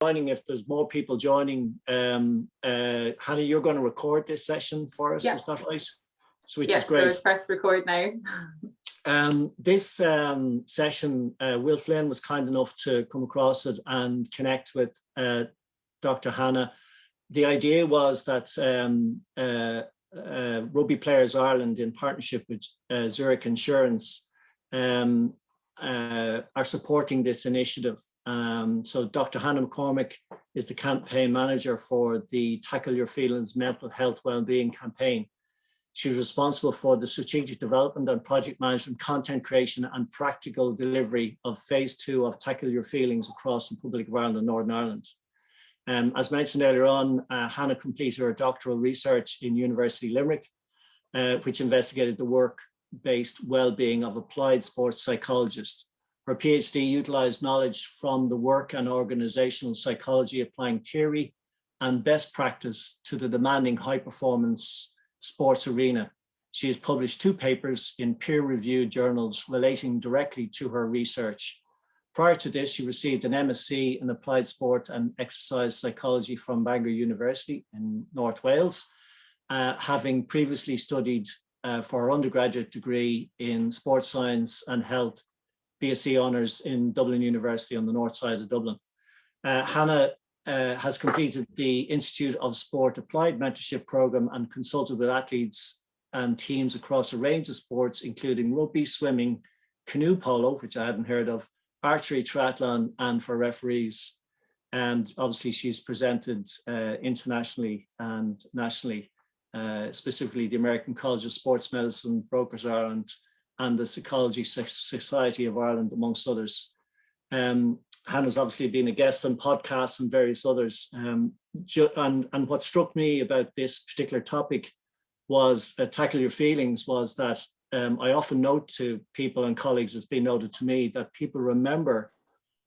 joining, if there's more people joining, Hannah, you're going to record this session for us, is that right? So, which is great. So it's press record now. This session, Will Flynn was kind enough to come across it and connect with Dr. Hannah. The idea was that Rugby Players Ireland, in partnership with Zurich Insurance, are supporting this initiative. So Dr. Hannah McCormack is the campaign manager for the Tackle Your Feelings Mental Health Wellbeing campaign. She's responsible for the strategic development and project management, content creation and practical delivery of phase 2 of Tackle Your Feelings across the Republic of Ireland and Northern Ireland. As mentioned earlier on, Hannah completed her doctoral research in University Limerick, which investigated the work-based well-being of applied sports psychologists. Her PhD utilized knowledge from the work and organizational psychology, applying theory and best practice to the demanding high-performance sports arena. She has published 2 papers in peer-reviewed journals relating directly to her research. Prior to this, she received an MSc in Applied Sport and Exercise Psychology from Bangor University in North Wales, having previously studied for her undergraduate degree in Sports Science and Health, BSc Honours in Dublin University on the north side of Dublin. Hannah has completed the Institute of Sport Applied Mentorship Programme and consulted with athletes and teams across a range of sports, including rugby, swimming, canoe polo, which I hadn't heard of, archery, triathlon, and for referees. And obviously she's presented internationally and nationally, specifically the American College of Sports Medicine, Brokers Ireland, and the Psychology Society of Ireland, amongst others. Hannah's obviously been a guest on podcasts and various others. And what struck me about this particular topic was Tackle Your Feelings, was that I often note to people and colleagues, it's been noted to me, that people remember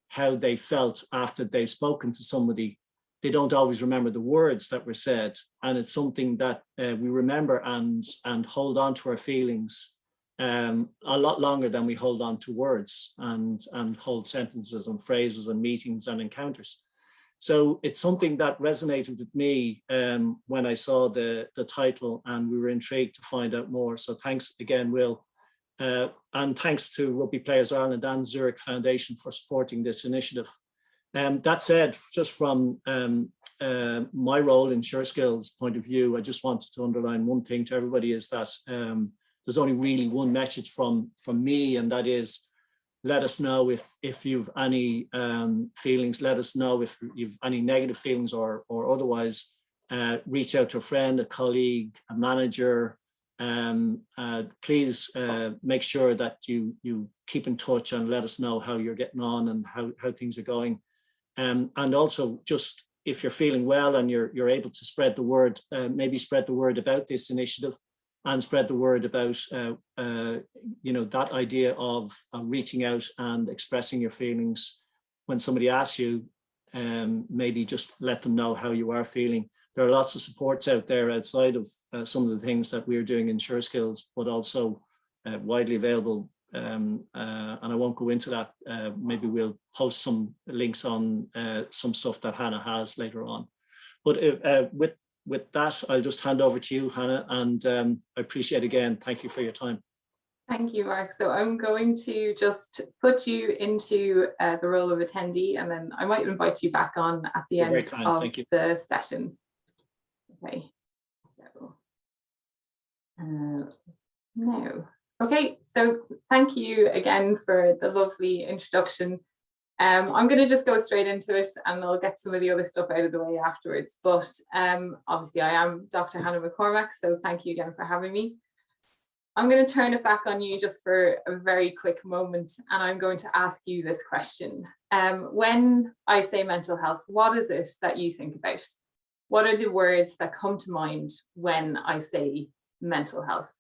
how they felt after they've spoken to somebody. They don't always remember the words that were said. And it's something that we remember and hold on to our feelings a lot longer than we hold on to words and hold sentences and phrases and meetings and encounters. So it's something that resonated with me when I saw the title, and we were intrigued to find out more. So thanks again, Will. And thanks to Rugby Players Ireland and Zurich Foundation for supporting this initiative. That said, just from my role in SureSkills point of view, I just wanted to underline one thing to everybody, is that there's only really one message from me, and that is, let us know if you've any feelings. Let us know if you've any negative feelings or otherwise. Reach out to a friend, a colleague, a manager. Please make sure that you keep in touch and let us know how you're getting on and how things are going. And also, just if you're feeling well and you're able to spread the word, maybe spread the word about this initiative, and spread the word about that idea of reaching out and expressing your feelings. When somebody asks you, maybe just let them know how you are feeling. There are lots of supports out there outside of some of the things that we're doing in SureSkills, but also widely available. And I won't go into that. Maybe we'll post some links on some stuff that Hannah has later on. But with that, I'll just hand over to you, Hannah, and I appreciate again, thank you for your time. Thank you, Mark. So I'm going to just put you into the role of attendee, and then I might invite you back on at the end of the session. Okay. So, no. Okay, so thank you again for the lovely introduction. I'm going to just go straight into it, and I'll get some of the other stuff out of the way afterwards. But obviously I am Dr. Hannah McCormack, so thank you again for having me. I'm going to turn it back on you just for a very quick moment, and I'm going to ask you this question. When I say mental health, what is it that you think about? What are the words that come to mind when I say mental health?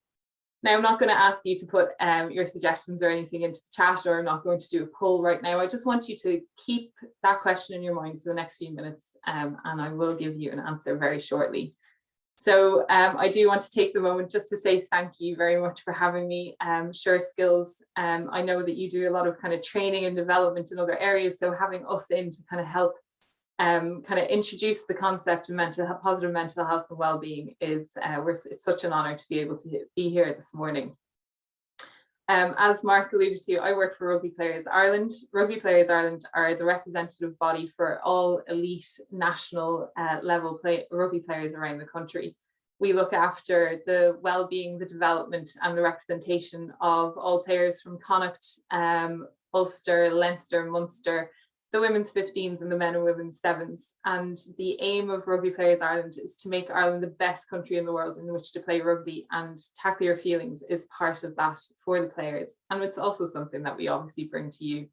Now, I'm not going to ask you to put your suggestions or anything into the chat, or I'm not going to do a poll right now. I just want you to keep that question in your mind for the next few minutes, and I will give you an answer very shortly. So I do want to take the moment just to say thank you very much for having me. SureSkills, I know that you do a lot of kind of training and development in other areas, so having us in to kind of help kind of introduce the concept of positive mental health and well-being is it's such an honor to be able to be here this morning. As Mark alluded to, I work for Rugby Players Ireland. Rugby Players Ireland are the representative body for all elite national level rugby players around the country. We look after the well-being, the development and the representation of all players from Connacht, Ulster, Leinster, Munster, the women's 15s and the men and women's 7s. And the aim of Rugby Players Ireland is to make Ireland the best country in the world in which to play rugby, and Tackle Your Feelings is part of that for the players. And it's also something that we obviously bring to you.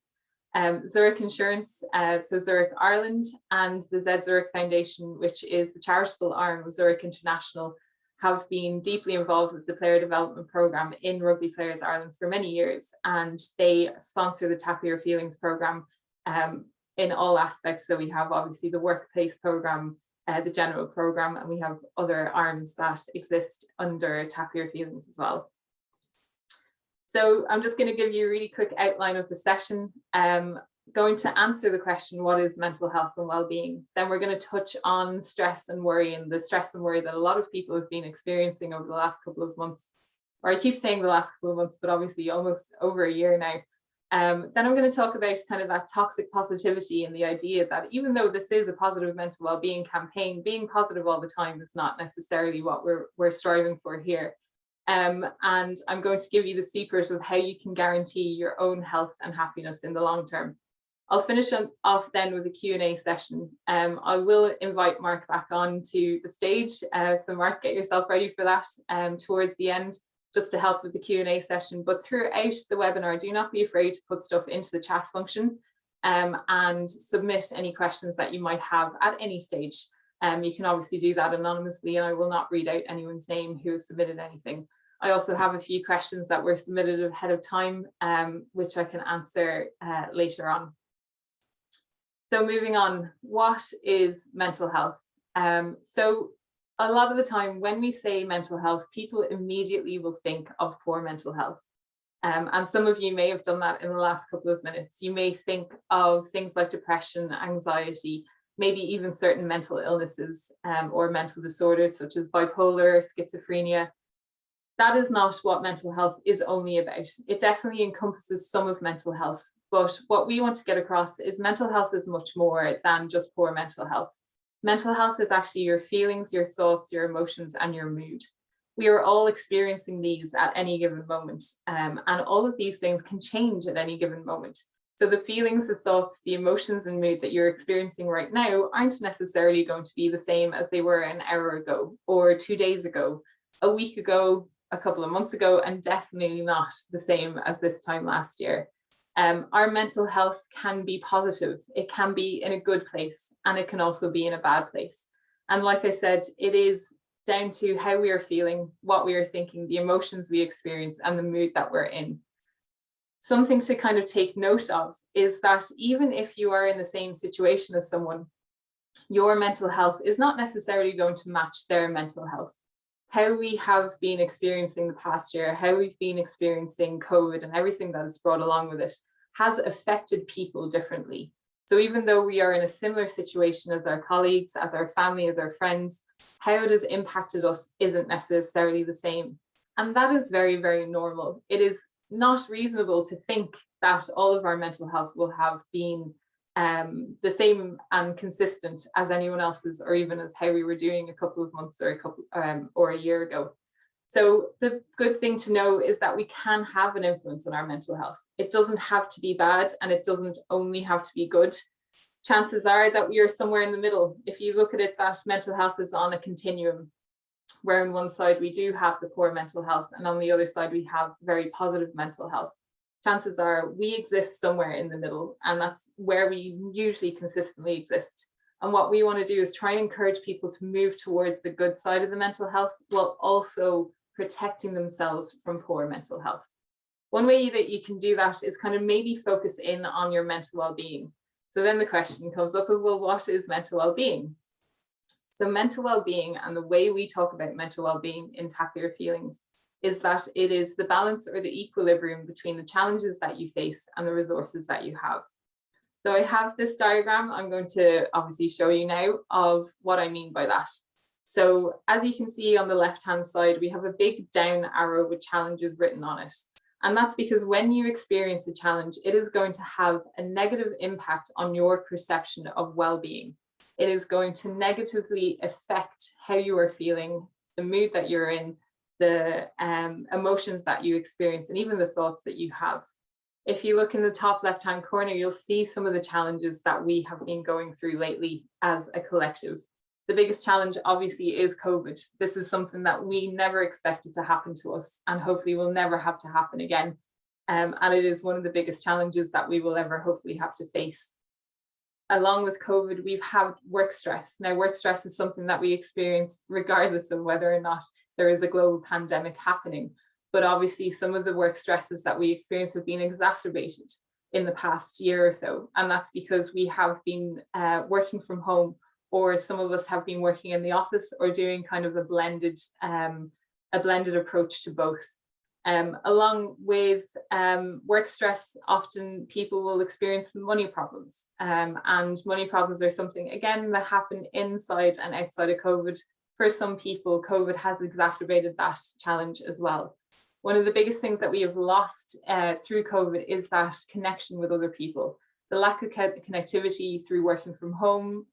Zurich Insurance, so Zurich Ireland, and the Z Zurich Foundation, which is the charitable arm of Zurich International, have been deeply involved with the player development programme in Rugby Players Ireland for many years, and they sponsor the Tackle Your Feelings programme in all aspects. So we have obviously the workplace programme, the general programme, and we have other arms that exist under Tackle Your Feelings as well. So I'm just going to give you a really quick outline of the session. Going to answer the question, what is mental health and well-being? Then we're going to touch on stress and worry, and the stress and worry that a lot of people have been experiencing over the last couple of months. Or I keep saying the last couple of months, but obviously almost over a year now. Then I'm going to talk about kind of that toxic positivity and the idea that even though this is a positive mental well-being campaign, being positive all the time is not necessarily what we're striving for here. And I'm going to give you the secret of how you can guarantee your own health and happiness in the long term. I'll finish off then with a Q&A session. I will invite Mark back on to the stage. So Mark, get yourself ready for that towards the end, just to help with the Q&A session. But throughout the webinar, do not be afraid to put stuff into the chat function and submit any questions that you might have at any stage. You can obviously do that anonymously, and I will not read out anyone's name who has submitted anything. I also have a few questions that were submitted ahead of time, which I can answer later on. So moving on, what is mental health? So a lot of the time when we say mental health, people immediately will think of poor mental health. And some of you may have done that in the last couple of minutes. You may think of things like depression, anxiety, maybe even certain mental illnesses or mental disorders such as bipolar, schizophrenia. That is not what mental health is only about. It definitely encompasses some of mental health, but what we want to get across is mental health is much more than just poor mental health. Mental health is actually your feelings, your thoughts, your emotions, and your mood. We are all experiencing these at any given moment, and all of these things can change at any given moment. So the feelings, the thoughts, the emotions and mood that you're experiencing right now aren't necessarily going to be the same as they were an hour ago, or 2 days ago, a week ago, a couple of months ago, and definitely not the same as this time last year. Our mental health can be positive, it can be in a good place, and it can also be in a bad place. And like I said, it is down to how we are feeling, what we are thinking, the emotions we experience, and the mood that we're in. Something to kind of take note of is that even if you are in the same situation as someone, your mental health is not necessarily going to match their mental health. How we have been experiencing the past year, how we've been experiencing COVID and everything that it's brought along with it has affected people differently. So even though we are in a similar situation as our colleagues, as our family, as our friends, how it has impacted us isn't necessarily the same. And that is very, very normal. It is not reasonable to think that all of our mental health will have been the same and consistent as anyone else's, or even as how we were doing a couple of months or a year ago. So the good thing to know is that we can have an influence on our mental health. It doesn't have to be bad, and it doesn't only have to be good. Chances are that we are somewhere in the middle. If you look at it, that mental health is on a continuum, where on one side we do have the poor mental health, and on the other side we have very positive mental health. Chances are we exist somewhere in the middle, and that's where we usually consistently exist. And what we want to do is try and encourage people to move towards the good side of the mental health, while also protecting themselves from poor mental health. One way that you can do that is kind of maybe focus in on your mental well-being. So then the question comes up of, well, what is mental well-being? So mental well-being, and the way we talk about mental well-being in Tackle Your Feelings, is that it is the balance or the equilibrium between the challenges that you face and the resources that you have. So I have this diagram I'm going to obviously show you now of what I mean by that. So as you can see on the left-hand side, we have a big down arrow with challenges written on it. And that's because when you experience a challenge, it is going to have a negative impact on your perception of well-being. It is going to negatively affect how you are feeling, the mood that you're in, the emotions that you experience, and even the thoughts that you have. If you look in the top left-hand corner, you'll see some of the challenges that we have been going through lately as a collective. The biggest challenge obviously is COVID. This is something that we never expected to happen to us and hopefully will never have to happen again. And it is one of the biggest challenges that we will ever hopefully have to face. Along with COVID, we've had work stress. Now, work stress is something that we experience regardless of whether or not there is a global pandemic happening. But obviously some of the work stresses that we experience have been exacerbated in the past year or so. And that's because we have been working from home, or some of us have been working in the office or doing kind of a blended approach to both. Along with work stress, often people will experience money problems. And money problems are something, again, that happen inside and outside of COVID. For some people, COVID has exacerbated that challenge as well. One of the biggest things that we have lost through COVID is that connection with other people. The lack of connectivity through working from home,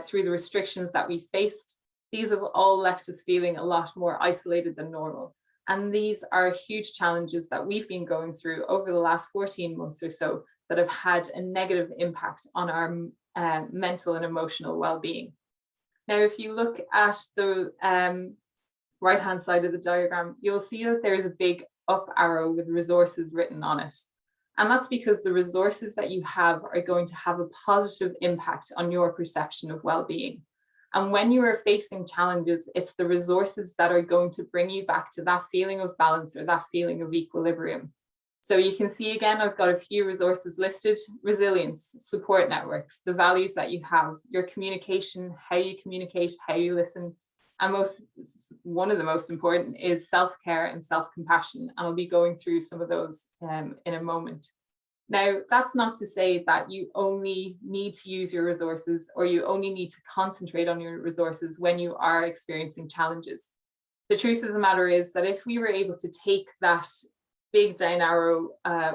through the restrictions that we faced, these have all left us feeling a lot more isolated than normal. And these are huge challenges that we've been going through over the last 14 months or so that have had a negative impact on our mental and emotional well-being. Now, if you look at the right-hand side of the diagram, you'll see that there is a big up arrow with resources written on it. And that's because the resources that you have are going to have a positive impact on your perception of well-being. And when you are facing challenges, it's the resources that are going to bring you back to that feeling of balance or that feeling of equilibrium. So you can see again, I've got a few resources listed: resilience, support networks, the values that you have, your communication, how you communicate, how you listen. And one of the most important is self-care and self-compassion. And I'll be going through some of those in a moment. Now, that's not to say that you only need to use your resources or you only need to concentrate on your resources when you are experiencing challenges. The truth of the matter is that if we were able to take that big down arrow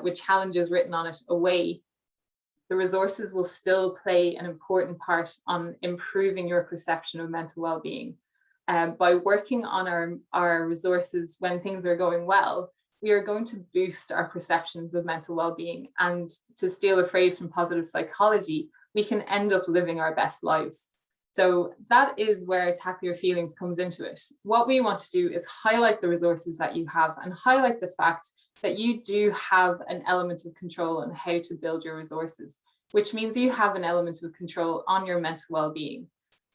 with challenges written on it away, the resources will still play an important part on improving your perception of mental well-being. By working on our resources when things are going well, we are going to boost our perceptions of mental well-being. And to steal a phrase from positive psychology, we can end up living our best lives. So that is where Tackle Your Feelings comes into it. What we want to do is highlight the resources that you have and highlight the fact that you do have an element of control on how to build your resources, which means you have an element of control on your mental well-being.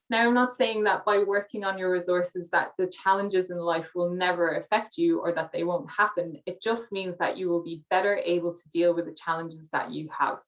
Now, I'm not saying that by working on your resources that the challenges in life will never affect you or that they won't happen. It just means that you will be better able to deal with the challenges that you have.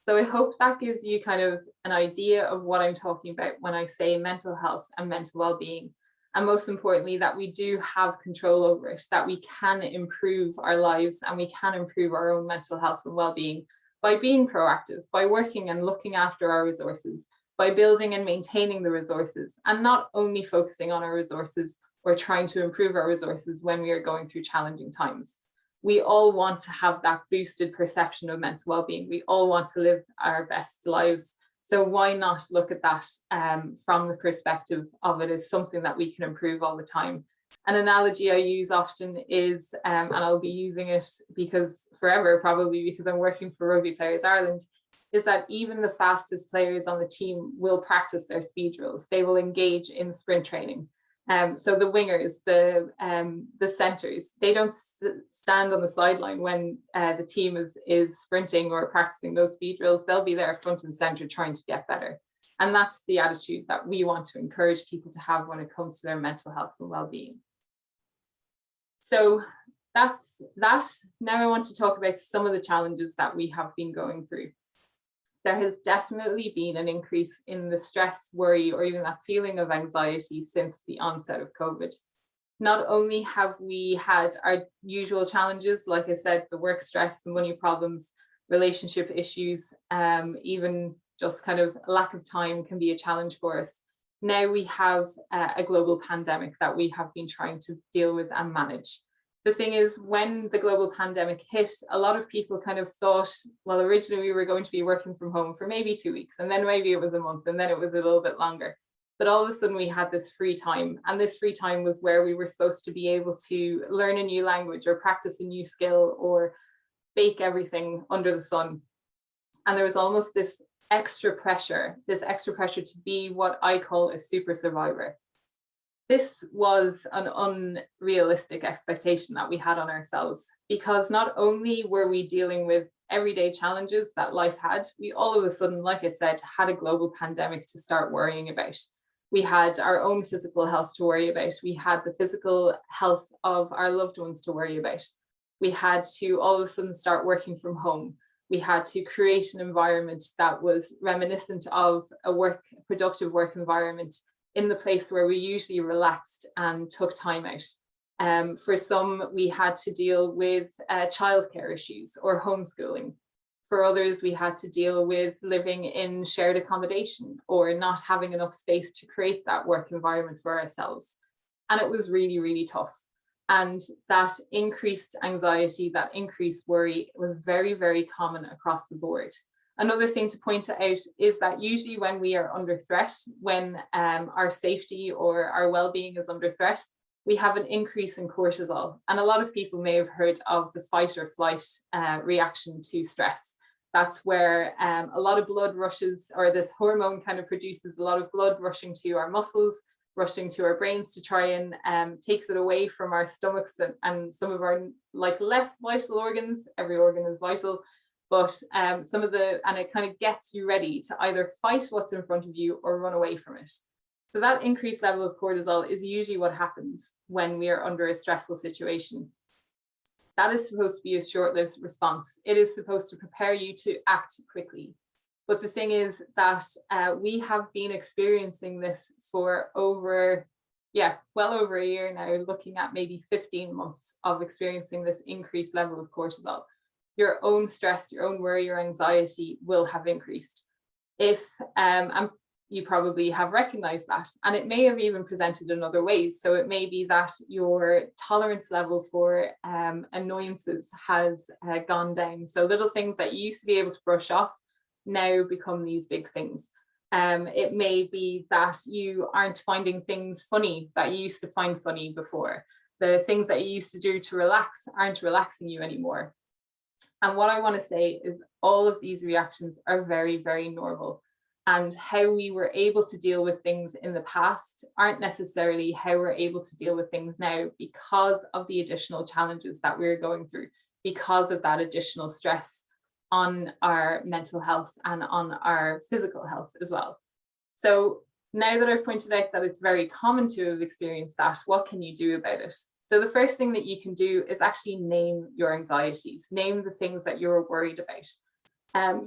So I hope that gives you kind of an idea of what I'm talking about when I say mental health and mental well-being. And most importantly, that we do have control over it, that we can improve our lives and we can improve our own mental health and well-being by being proactive, by working and looking after our resources, by building and maintaining the resources, and not only focusing on our resources or trying to improve our resources when we are going through challenging times. We all want to have that boosted perception of mental well-being. We all want to live our best lives. So why not look at that from the perspective of it as something that we can improve all the time? An analogy I use often is, and I'll be using it because forever probably because I'm working for Rugby Players Ireland, is that even the fastest players on the team will practice their speed drills. They will engage in sprint training. So the wingers, the centers, they don't stand on the sideline when the team is sprinting or practicing those speed drills. They'll be there front and center trying to get better. And that's the attitude that we want to encourage people to have when it comes to their mental health and well-being. So that's that. Now I want to talk about some of the challenges that we have been going through. There has definitely been an increase in the stress, worry, or even that feeling of anxiety since the onset of COVID. Not only have we had our usual challenges, like I said, the work stress, the money problems, relationship issues, even just kind of lack of time can be a challenge for us. Now we have a global pandemic that we have been trying to deal with and manage. The thing is, when the global pandemic hit, a lot of people kind of thought, well, originally we were going to be working from home for maybe 2 weeks, and then maybe it was a month, and then it was a little bit longer. But all of a sudden we had this free time, and this free time was where we were supposed to be able to learn a new language or practice a new skill or bake everything under the sun. And there was almost this extra pressure to be what I call a super survivor. This was an unrealistic expectation that we had on ourselves, because not only were we dealing with everyday challenges that life had, we all of a sudden, like I said, had a global pandemic to start worrying about. We had our own physical health to worry about. We had the physical health of our loved ones to worry about. We had to all of a sudden start working from home. We had to create an environment that was reminiscent of a productive work environment in the place where we usually relaxed and took time out. For some, we had to deal with childcare issues or homeschooling. For others, we had to deal with living in shared accommodation or not having enough space to create that work environment for ourselves. And it was really, really tough. And that increased anxiety, that increased worry was very, very common across the board. Another thing to point out is that usually when we are under threat, when our safety or our well-being is under threat, we have an increase in cortisol. And a lot of people may have heard of the fight or flight reaction to stress. That's where a lot of blood rushes, or this hormone kind of produces a lot of blood rushing to our muscles, rushing to our brains to try and takes it away from our stomachs and some of our less vital organs. Every organ is vital, but and it kind of gets you ready to either fight what's in front of you or run away from it. So that increased level of cortisol is usually what happens when we are under a stressful situation. That is supposed to be a short-lived response. It is supposed to prepare you to act quickly. But the thing is that we have been experiencing this for well over a year now, looking at maybe 15 months of experiencing this increased level of cortisol. Your own stress, your own worry, your anxiety will have increased. And you probably have recognized that, and it may have even presented in other ways. So it may be that your tolerance level for annoyances has gone down. So little things that you used to be able to brush off now become these big things. It may be that you aren't finding things funny that you used to find funny before. The things that you used to do to relax aren't relaxing you anymore. And what I want to say is all of these reactions are very, very normal. And how we were able to deal with things in the past aren't necessarily how we're able to deal with things now, because of the additional challenges that we're going through, because of that additional stress on our mental health and on our physical health as well. So now that I've pointed out that it's very common to have experienced that, what can you do about it? So the first thing that you can do is actually name your anxieties, name the things that you're worried about.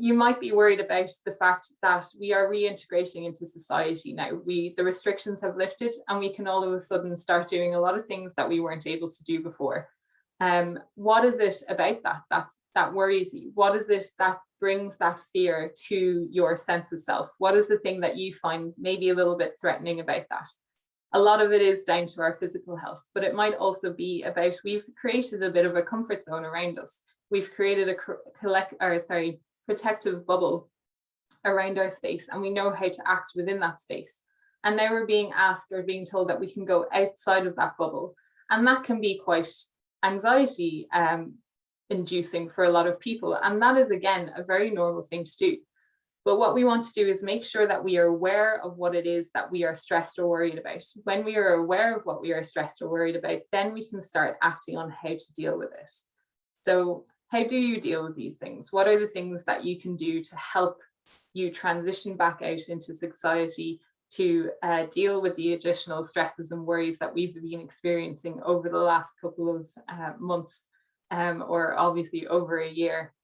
You might be worried about the fact that we are reintegrating into society now. The restrictions have lifted and we can all of a sudden start doing a lot of things that we weren't able to do before. What is it about that worries you? What is it that brings that fear to your sense of self? What is the thing that you find maybe a little bit threatening about that? A lot of it is down to our physical health, but it might also be about we've created a bit of a comfort zone around us. We've created a protective bubble around our space, and we know how to act within that space. And now we're being asked or being told that we can go outside of that bubble, and that can be quite anxiety inducing for a lot of people. And that is, again, a very normal thing to do. But what we want to do is make sure that we are aware of what it is that we are stressed or worried about. When we are aware of what we are stressed or worried about, then we can start acting on how to deal with it. So how do you deal with these things? What are the things that you can do to help you transition back out into society, to deal with the additional stresses and worries that we've been experiencing over the last couple of months, or obviously over a year?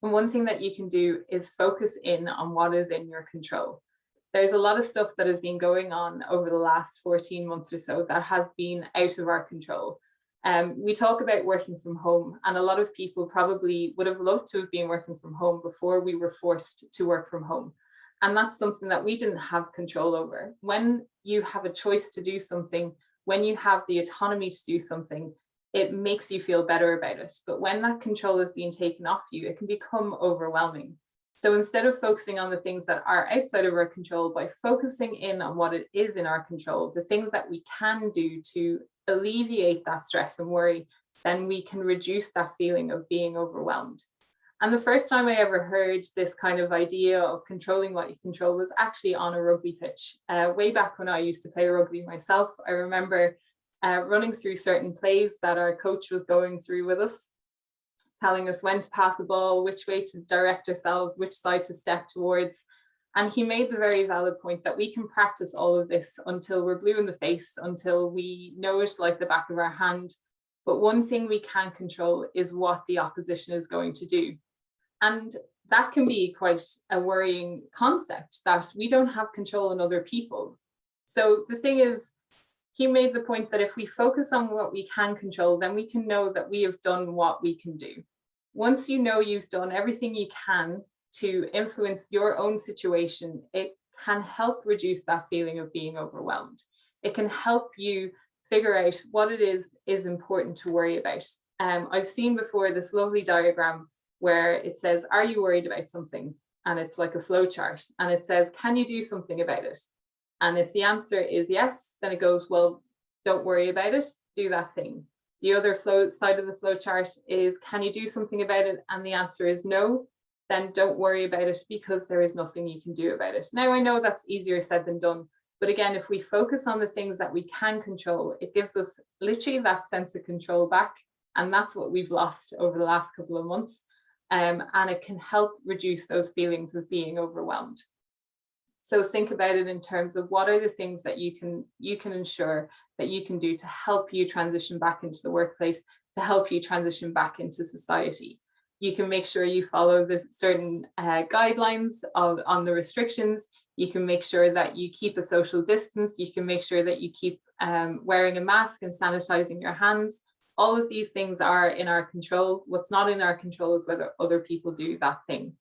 And one thing that you can do is focus in on what is in your control. There's a lot of stuff that has been going on over the last 14 months or so that has been out of our control. We talk about working from home, and a lot of people probably would have loved to have been working from home before we were forced to work from home. And that's something that we didn't have control over. When you have a choice to do something, when you have the autonomy to do something, it makes you feel better about it. But when that control is being taken off you, it can become overwhelming. So instead of focusing on the things that are outside of our control, by focusing in on what it is in our control, the things that we can do to alleviate that stress and worry, then we can reduce that feeling of being overwhelmed. And the first time I ever heard this kind of idea of controlling what you control was actually on a rugby pitch. Way back when I used to play rugby myself, I remember running through certain plays that our coach was going through with us, telling us when to pass the ball, which way to direct ourselves, which side to step towards. And he made the very valid point that we can practice all of this until we're blue in the face, until we know it like the back of our hand. But one thing we can control is what the opposition is going to do. And that can be quite a worrying concept, that we don't have control on other people. So the thing is, he made the point that if we focus on what we can control, then we can know that we have done what we can do. Once you know you've done everything you can to influence your own situation, it can help reduce that feeling of being overwhelmed. It can help you figure out what it is important to worry about. I've seen before this lovely diagram where it says, are you worried about something? And it's like a flow chart, and it says, can you do something about it? And if the answer is yes, then it goes, well, don't worry about it, do that thing. The other side of the flow chart is, can you do something about it? And the answer is no, then don't worry about it, because there is nothing you can do about it. Now, I know that's easier said than done, but again, if we focus on the things that we can control, it gives us literally that sense of control back. And that's what we've lost over the last couple of months. And it can help reduce those feelings of being overwhelmed. So think about it in terms of what are the things that you can ensure that you can do to help you transition back into the workplace, to help you transition back into society. You can make sure you follow the certain guidelines on the restrictions. You can make sure that you keep a social distance. You can make sure that you keep wearing a mask and sanitizing your hands. All of these things are in our control. What's not in our control is whether other people do that thing.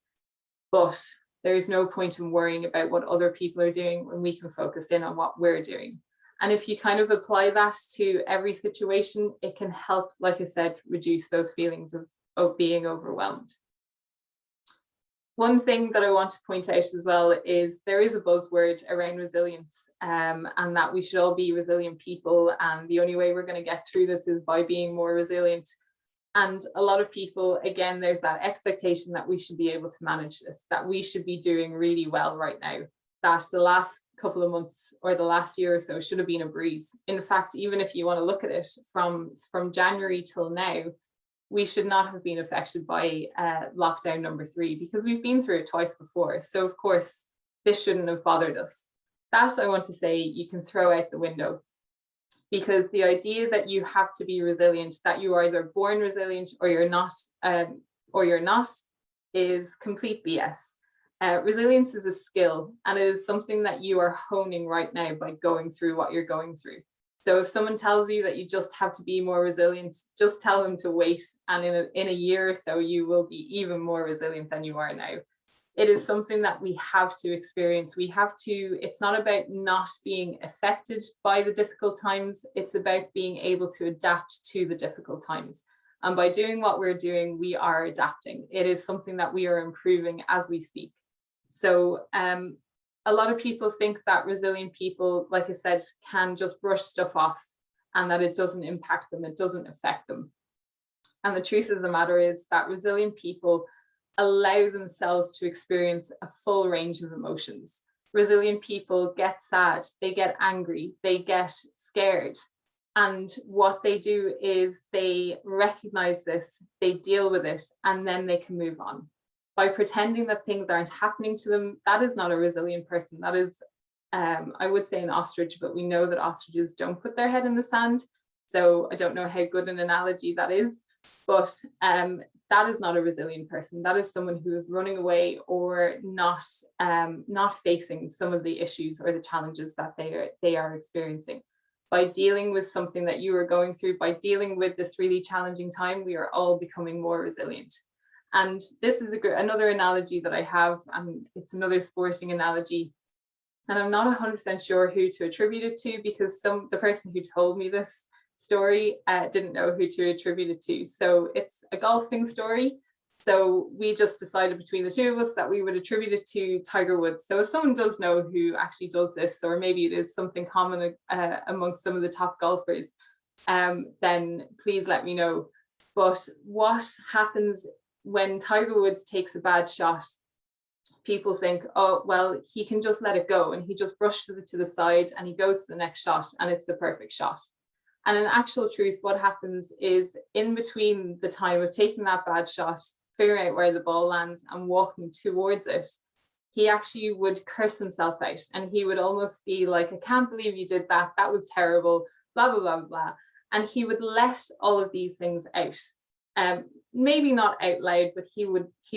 But there is no point in worrying about what other people are doing when we can focus in on what we're doing. And if you kind of apply that to every situation, it can help, like I said, reduce those feelings of being overwhelmed. One thing that I want to point out as well is there is a buzzword around resilience, and that we should all be resilient people. And the only way we're going to get through this is by being more resilient. And a lot of people, again, there's that expectation that we should be able to manage this, that we should be doing really well right now, that the last couple of months or the last year or so should have been a breeze. In fact, even if you want to look at it from January till now, we should not have been affected by lockdown number 3, because we've been through it twice before. So of course, this shouldn't have bothered us. That, I want to say, you can throw out the window, because the idea that you have to be resilient, that you are either born resilient or you're not, is complete BS. Resilience is a skill, and it is something that you are honing right now by going through what you're going through. So if someone tells you that you just have to be more resilient, just tell them to wait, and in a year or so, you will be even more resilient than you are now. It is something that we have to experience. It's not about not being affected by the difficult times. It's about being able to adapt to the difficult times. And by doing what we're doing, we are adapting. It is something that we are improving as we speak. So a lot of people think that resilient people, like I said, can just brush stuff off and that it doesn't impact them, it doesn't affect them. And the truth of the matter is that resilient people allow themselves to experience a full range of emotions. Resilient people get sad, they get angry, they get scared. And what they do is they recognize this, they deal with it, and then they can move on. By pretending that things aren't happening to them, that is not a resilient person. That is, I would say, an ostrich, but we know that ostriches don't put their head in the sand. So I don't know how good an analogy that is, but that is not a resilient person. That is someone who is running away or not facing some of the issues or the challenges that they are experiencing. by dealing with something that you are going through, by dealing with this really challenging time, we are all becoming more resilient. And this is another analogy that I have, and it's another sporting analogy. And I'm not 100% sure who to attribute it to, because the person who told me this story didn't know who to attribute it to. So it's a golfing story. So we just decided between the two of us that we would attribute it to Tiger Woods. So if someone does know who actually does this, or maybe it is something common amongst some of the top golfers, then please let me know. But what happens when Tiger Woods takes a bad shot? People think, oh, well, he can just let it go, and he just brushes it to the side and he goes to the next shot and it's the perfect shot. And in actual truth, what happens is, in between the time of taking that bad shot, figuring out where the ball lands and walking towards it, he actually would curse himself out, and he would almost be like, I can't believe you did that. That was terrible, blah, blah, blah, blah. And he would let all of these things out. Maybe not out loud, but he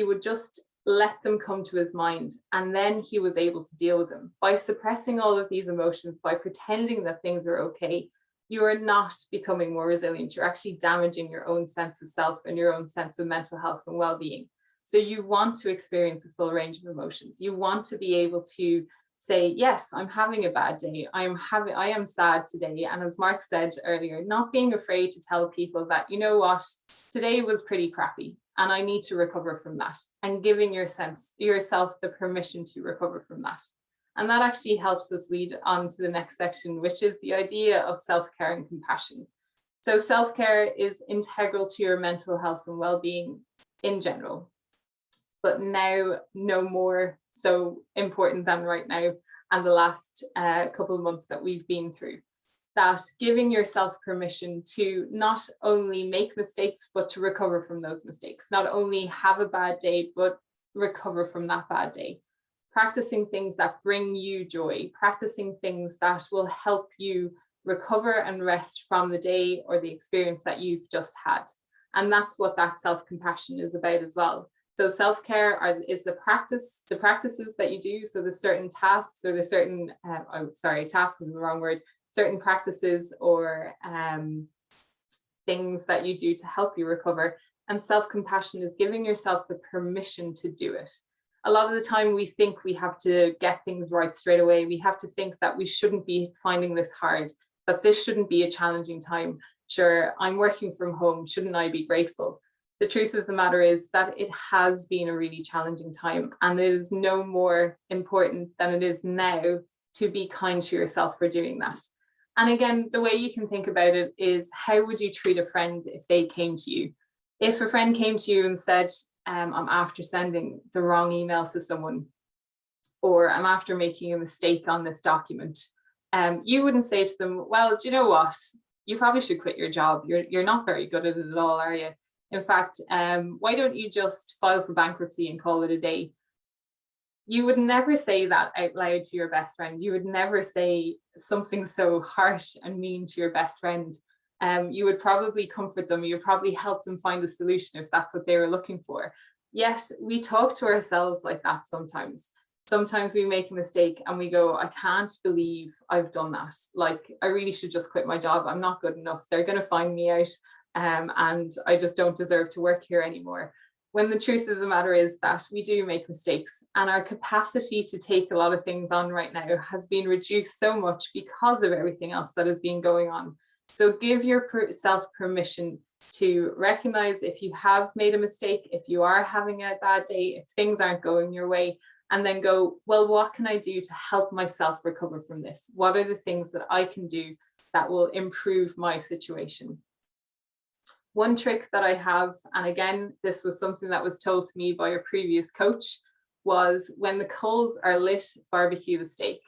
would just let them come to his mind, and then he was able to deal with them. By suppressing all of these emotions, by pretending that things are okay, you are not becoming more resilient. You're actually damaging your own sense of self and your own sense of mental health and well-being. So you want to experience a full range of emotions. You want to be able to say, yes, I'm having a bad day. I am sad today. And as Mark said earlier, not being afraid to tell people that, you know what, today was pretty crappy and I need to recover from that, and giving yourself the permission to recover from that. And that actually helps us lead on to the next section, which is the idea of self-care and compassion. So self-care is integral to your mental health and well-being in general, but now no more so important than right now, and the last couple of months that we've been through. That giving yourself permission to not only make mistakes, but to recover from those mistakes, not only have a bad day, but recover from that bad day. Practicing things that bring you joy, practicing things that will help you recover and rest from the day or the experience that you've just had. And that's what that self-compassion is about as well. So self-care is the practices that you do. So the certain tasks, or the certain, tasks is the wrong word, certain practices or things that you do to help you recover. And self-compassion is giving yourself the permission to do it. A lot of the time we think we have to get things right straight away. We have to think that we shouldn't be finding this hard, that this shouldn't be a challenging time. Sure, I'm working from home, shouldn't I be grateful? The truth of the matter is that it has been a really challenging time, and it is no more important than it is now to be kind to yourself for doing that. And again, the way you can think about it is, how would you treat a friend if they came to you? If a friend came to you and said, I'm after sending the wrong email to someone, or I'm after making a mistake on this document, you wouldn't say to them, well, do you know what? You probably should quit your job. You're not very good at it at all, are you? In fact, why don't you just file for bankruptcy and call it a day? You would never say that out loud to your best friend. You would never say something so harsh and mean to your best friend. You would probably comfort them. You would probably help them find a solution if that's what they were looking for. Yet we talk to ourselves like that sometimes. Sometimes we make a mistake and we go, I can't believe I've done that. Like, I really should just quit my job. I'm not good enough. They're going to find me out, and I just don't deserve to work here anymore. When the truth of the matter is that we do make mistakes, and our capacity to take a lot of things on right now has been reduced so much because of everything else that has been going on. So give yourself permission to recognize if you have made a mistake, if you are having a bad day, if things aren't going your way, and then go, well, what can I do to help myself recover from this? What are the things that I can do that will improve my situation? One trick that I have, and again, this was something that was told to me by a previous coach, was when the coals are lit, barbecue the steak.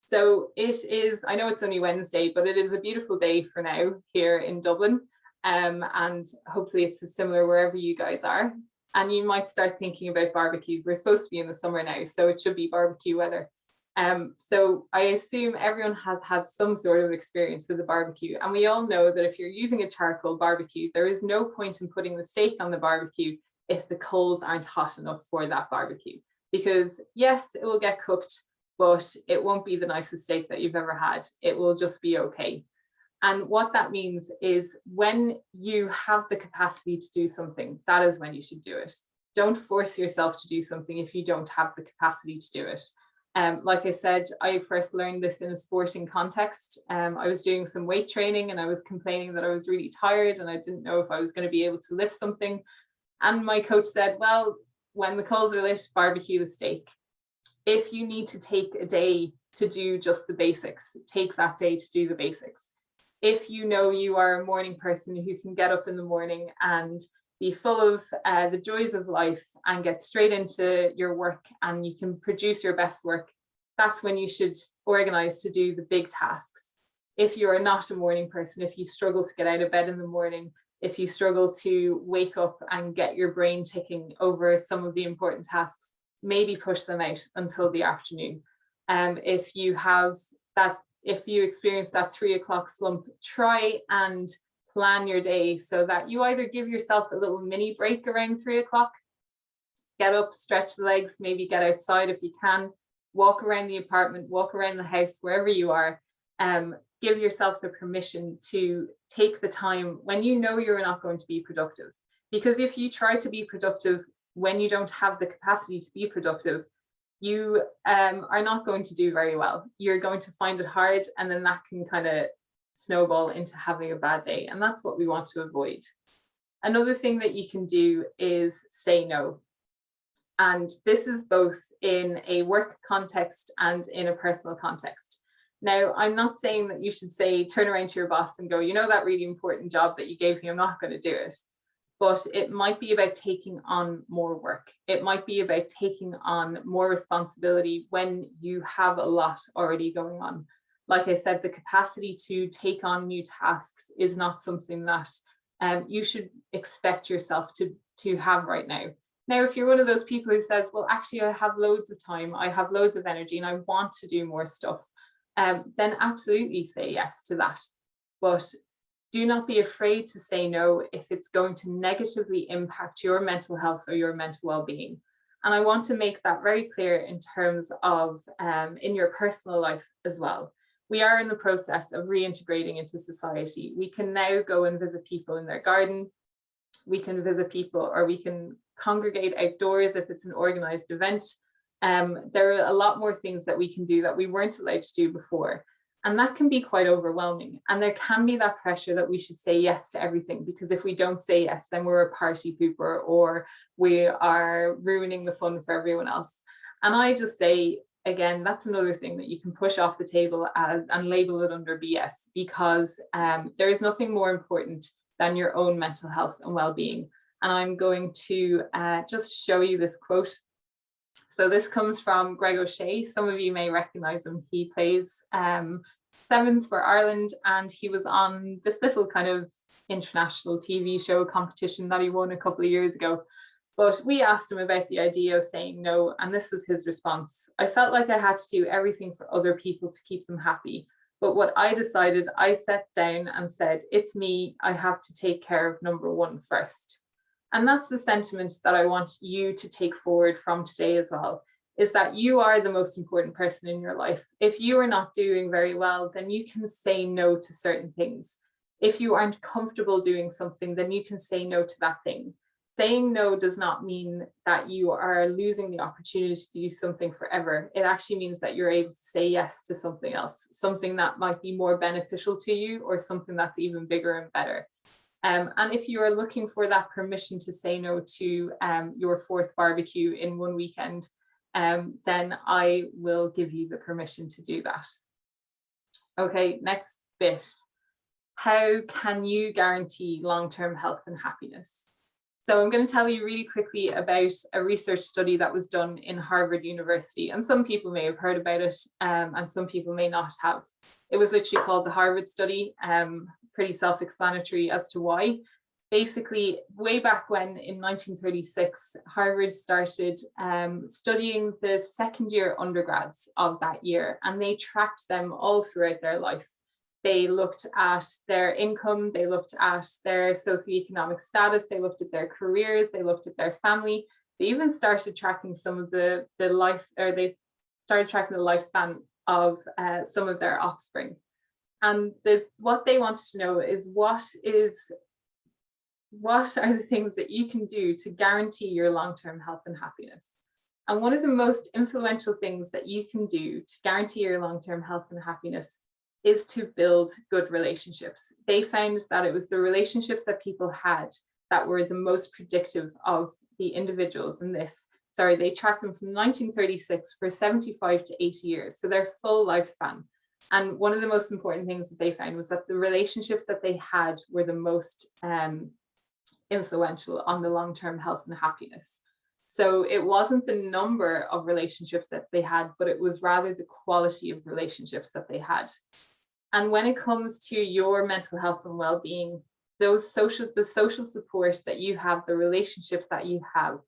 So it is, I know it's only Wednesday, but it is a beautiful day for now here in Dublin. And hopefully it's similar wherever you guys are. And you might start thinking about barbecues. We're supposed to be in the summer now, so it should be barbecue weather. So I assume everyone has had some sort of experience with a barbecue. And we all know that if you're using a charcoal barbecue, there is no point in putting the steak on the barbecue if the coals aren't hot enough for that barbecue. Because yes, it will get cooked, but it won't be the nicest steak that you've ever had. It will just be okay. And what that means is when you have the capacity to do something, that is when you should do it. Don't force yourself to do something if you don't have the capacity to do it. Like I said, I first learned this in a sporting context. I was doing some weight training and I was complaining that I was really tired and I didn't know if I was going to be able to lift something. And my coach said, well, when the coals are lit, barbecue the steak. If you need to take a day to do just the basics, take that day to do the basics. If you know you are a morning person who can get up in the morning and be full of the joys of life and get straight into your work and you can produce your best work, that's when you should organize to do the big tasks. If you are not a morning person, if you struggle to get out of bed in the morning, if you struggle to wake up and get your brain ticking over some of the important tasks, maybe push them out until the afternoon. If you experience that 3 o'clock slump, try and plan your day so that you either give yourself a little mini break around 3 o'clock, get up, stretch the legs, maybe get outside if you can, walk around the apartment, walk around the house, wherever you are. Give yourself the permission to take the time when you know you're not going to be productive. Because if you try to be productive when you don't have the capacity to be productive, you are not going to do very well. You're going to find it hard, and then that can kind of snowball into having a bad day. And that's what we want to avoid. Another thing that you can do is say no. And this is both in a work context and in a personal context. Now, I'm not saying that you should say, turn around to your boss and go, you know, that really important job that you gave me, I'm not going to do it. But it might be about taking on more work. It might be about taking on more responsibility when you have a lot already going on. Like I said, the capacity to take on new tasks is not something that you should expect yourself to have right now. Now, if you're one of those people who says, well, actually, I have loads of time, I have loads of energy, and I want to do more stuff, then absolutely say yes to that. But do not be afraid to say no if it's going to negatively impact your mental health or your mental well-being. And I want to make that very clear in terms of in your personal life as well. We are in the process of reintegrating into society. We can now go and visit people in their garden. We can visit people, or we can congregate outdoors if it's an organized event. There are a lot more things that we can do that we weren't allowed to do before. And that can be quite overwhelming. And there can be that pressure that we should say yes to everything, because if we don't say yes, then we're a party pooper or we are ruining the fun for everyone else. And I just say, again, that's another thing that you can push off the table and label it under BS, because there is nothing more important than your own mental health and well-being. And I'm going to just show you this quote. So this comes from Greg O'Shea. Some of you may recognize him. He plays sevens for Ireland, and he was on this little kind of international TV show competition that he won a couple of years ago. But we asked him about the idea of saying no, and this was his response. I felt like I had to do everything for other people to keep them happy. But what I decided, I sat down and said, it's me, I have to take care of number one first. And that's the sentiment that I want you to take forward from today as well, is that you are the most important person in your life. If you are not doing very well, then you can say no to certain things. If you aren't comfortable doing something, then you can say no to that thing. Saying no does not mean that you are losing the opportunity to do something forever. It actually means that you're able to say yes to something else, something that might be more beneficial to you, or something that's even bigger and better. And if you are looking for that permission to say no to your fourth barbecue in one weekend, then I will give you the permission to do that. Okay, next bit. How can you guarantee long-term health and happiness? So I'm going to tell you really quickly about a research study that was done in Harvard University. And some people may have heard about it, and some people may not have. It was literally called the Harvard study. Pretty self-explanatory as to why. Basically, way back when in 1936, Harvard started studying the second year undergrads of that year, and they tracked them all throughout their life. They looked at their income, they looked at their socioeconomic status, they looked at their careers, they looked at their family. They even started tracking some of they started tracking the lifespan of some of their offspring. And what they wanted to know is what are the things that you can do to guarantee your long-term health and happiness? And one of the most influential things that you can do to guarantee your long-term health and happiness is to build good relationships. They found that it was the relationships that people had that were the most predictive of the individuals in this. Sorry, they tracked them from 1936 for 75 to 80 years, so their full lifespan. And one of the most important things that they found was that the relationships that they had were the most influential on the long-term health and happiness. So it wasn't the number of relationships that they had, but it was rather the quality of relationships that they had. And when it comes to your mental health and well-being, the social support that you have, the relationships that you have,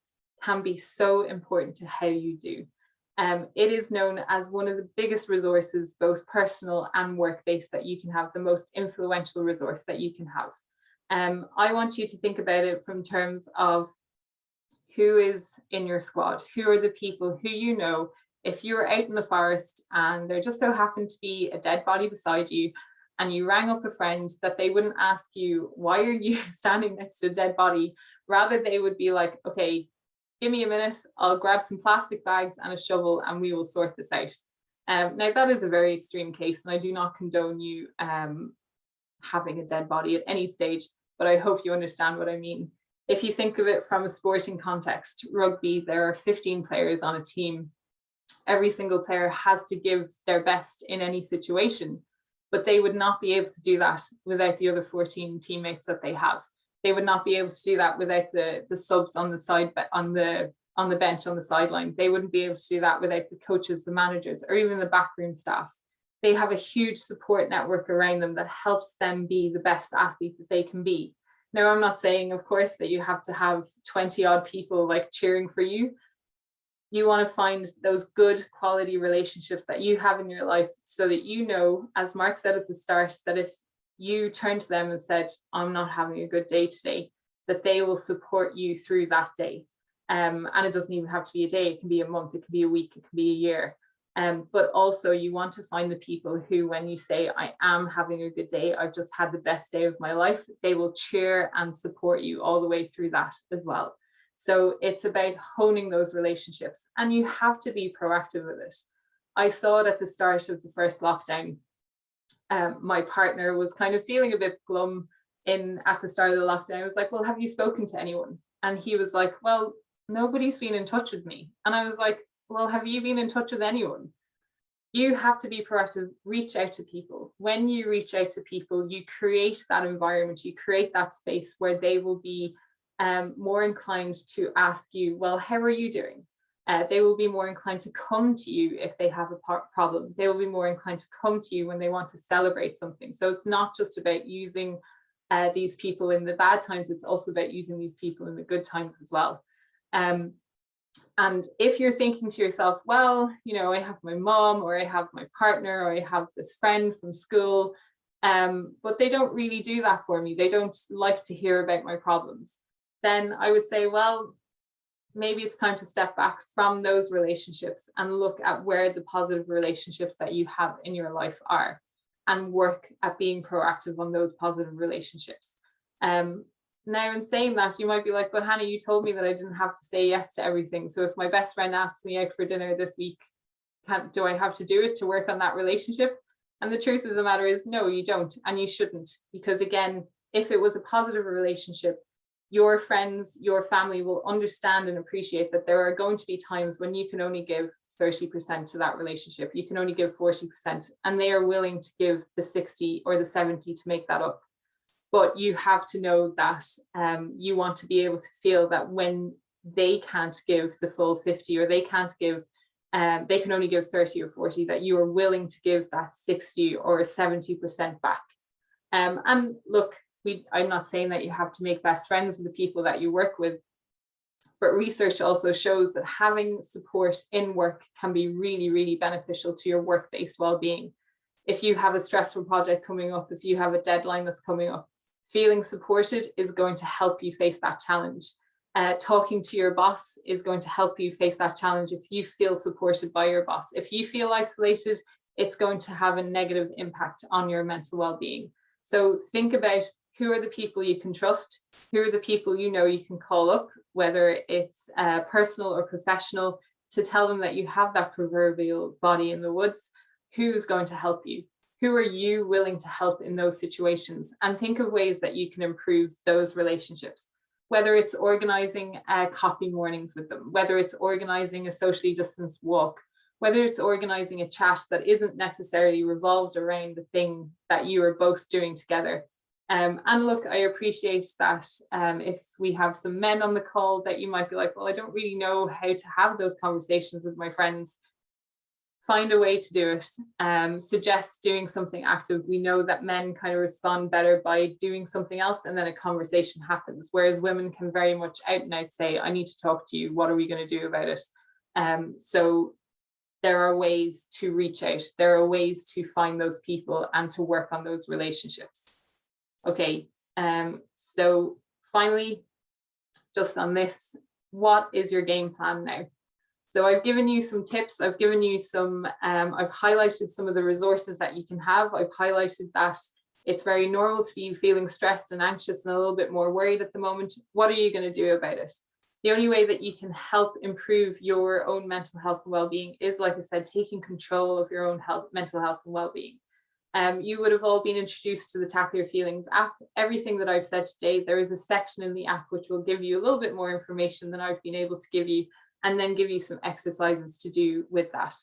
can be so important to how you do. It is known as one of the biggest resources, both personal and work-based, that you can have, the most influential resource that you can have. I want you to think about it from terms of who is in your squad, who are the people who you know. If you were out in the forest and there just so happened to be a dead body beside you, and you rang up a friend, that they wouldn't ask you, why are you standing next to a dead body? Rather, they would be like, okay, give me a minute, I'll grab some plastic bags and a shovel and we will sort this out. Now that is a very extreme case, and I do not condone you having a dead body at any stage, but I hope you understand what I mean. If you think of it from a sporting context, rugby, there are 15 players on a team. Every single player has to give their best in any situation, but they would not be able to do that without the other 14 teammates that they have. They would not be able to do that without the subs on the side, on the bench, on the sideline. They wouldn't be able to do that without the coaches, the managers, or even the backroom staff. They have a huge support network around them that helps them be the best athlete that they can be. Now, I'm not saying, of course, that you have to have 20 odd people like cheering for you. You want to find those good quality relationships that you have in your life, so that you know, as Mark said at the start, that if you turn to them and said, I'm not having a good day today, that they will support you through that day. And it doesn't even have to be a day, it can be a month, it can be a week, it can be a year. But also you want to find the people who, when you say, I am having a good day, I've just had the best day of my life, they will cheer and support you all the way through that as well. So it's about honing those relationships, and you have to be proactive with it. I saw it at the start of the first lockdown. My partner was kind of feeling a bit glum at the start of the lockdown. I was like, well, have you spoken to anyone? And he was like, well, nobody's been in touch with me. And I was like, well, have you been in touch with anyone? You have to be proactive, reach out to people. When you reach out to people, you create that environment, you create that space where they will be more inclined to ask you, well, how are you doing? They will be more inclined to come to you if they have a problem. They will be more inclined to come to you when they want to celebrate something. So it's not just about using these people in the bad times, it's also about using these people in the good times as well. And if you're thinking to yourself, well, you know, I have my mom, or I have my partner, or I have this friend from school, but they don't really do that for me, they don't like to hear about my problems, then I would say, well, maybe it's time to step back from those relationships and look at where the positive relationships that you have in your life are, and work at being proactive on those positive relationships. Now, in saying that, you might be like, but Hannah, you told me that I didn't have to say yes to everything. So if my best friend asks me out for dinner this week, do I have to do it to work on that relationship? And the truth of the matter is, no, you don't, and you shouldn't. Because again, if it was a positive relationship, your friends, your family will understand and appreciate that there are going to be times when you can only give 30% to that relationship. You can only give 40%, and they are willing to give the 60 or the 70 to make that up. But you have to know that you want to be able to feel that when they can't give the full 50, or they can't give, they can only give 30 or 40, that you are willing to give that 60 or 70% back. And look, I'm not saying that you have to make best friends with the people that you work with, but research also shows that having support in work can be really, really beneficial to your work-based well-being. If you have a stressful project coming up, if you have a deadline that's coming up, feeling supported is going to help you face that challenge. Talking to your boss is going to help you face that challenge if you feel supported by your boss. If you feel isolated, it's going to have a negative impact on your mental well-being. So think about who are the people you can trust, who are the people you know you can call up, whether it's personal or professional, to tell them that you have that proverbial body in the woods. Who's going to help you? Who are you willing to help in those situations? And think of ways that you can improve those relationships, whether it's organizing coffee mornings with them, whether it's organizing a socially distanced walk, whether it's organizing a chat that isn't necessarily revolved around the thing that you are both doing together. And look, I appreciate that if we have some men on the call that you might be like, well, I don't really know how to have those conversations with my friends. Find a way to do it. Suggest doing something active. We know that men kind of respond better by doing something else, and then a conversation happens, whereas women can very much out and out say, I need to talk to you. What are we going to do about it? So there are ways to reach out. There are ways to find those people and to work on those relationships. Okay, so finally, just on this, what is your game plan now? So I've given you some tips, I've given you some, I've highlighted some of the resources that you can have. I've highlighted that it's very normal to be feeling stressed and anxious and a little bit more worried at the moment. What are you going to do about it? The only way that you can help improve your own mental health and well-being is, like I said, taking control of your own mental health and well-being. You would have all been introduced to the Tackle Your Feelings app. Everything that I've said today, there is a section in the app which will give you a little bit more information than I've been able to give you, and then give you some exercises to do with that.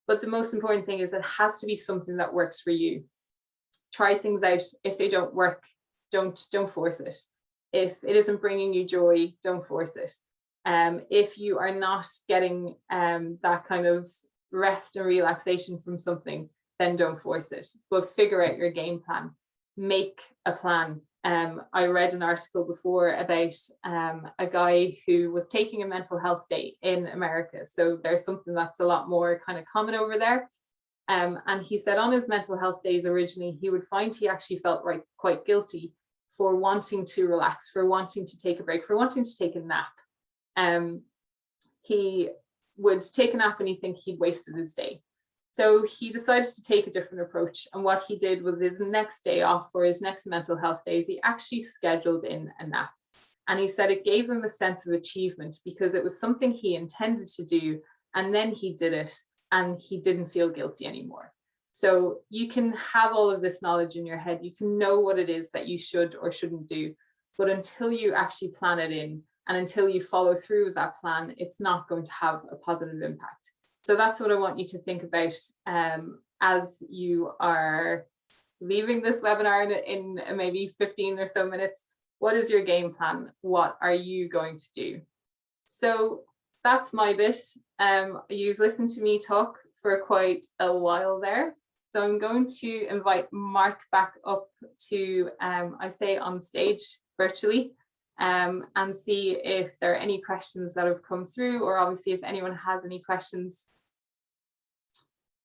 But the most important thing is it has to be something that works for you. Try things out. If they don't work, don't force it. If it isn't bringing you joy, don't force it. If you are not getting that kind of rest and relaxation from something, then don't force it, but figure out your game plan. Make a plan. I read an article before about a guy who was taking a mental health day in America. So there's something that's a lot more kind of common over there. And he said on his mental health days originally, he would find he actually felt quite guilty for wanting to relax, for wanting to take a break, for wanting to take a nap. He would take a nap and he'd think he'd wasted his day. So he decided to take a different approach. And what he did with his next day off for his next mental health days, he actually scheduled in a nap. And he said it gave him a sense of achievement because it was something he intended to do. And then he did it and he didn't feel guilty anymore. So you can have all of this knowledge in your head. You can know what it is that you should or shouldn't do. But until you actually plan it in and until you follow through with that plan, it's not going to have a positive impact. So that's what I want you to think about as you are leaving this webinar in maybe 15 or so minutes. What is your game plan? What are you going to do? So that's my bit. You've listened to me talk for quite a while there. So I'm going to invite Mark back up to, I say on stage virtually, and see if there are any questions that have come through, or obviously if anyone has any questions,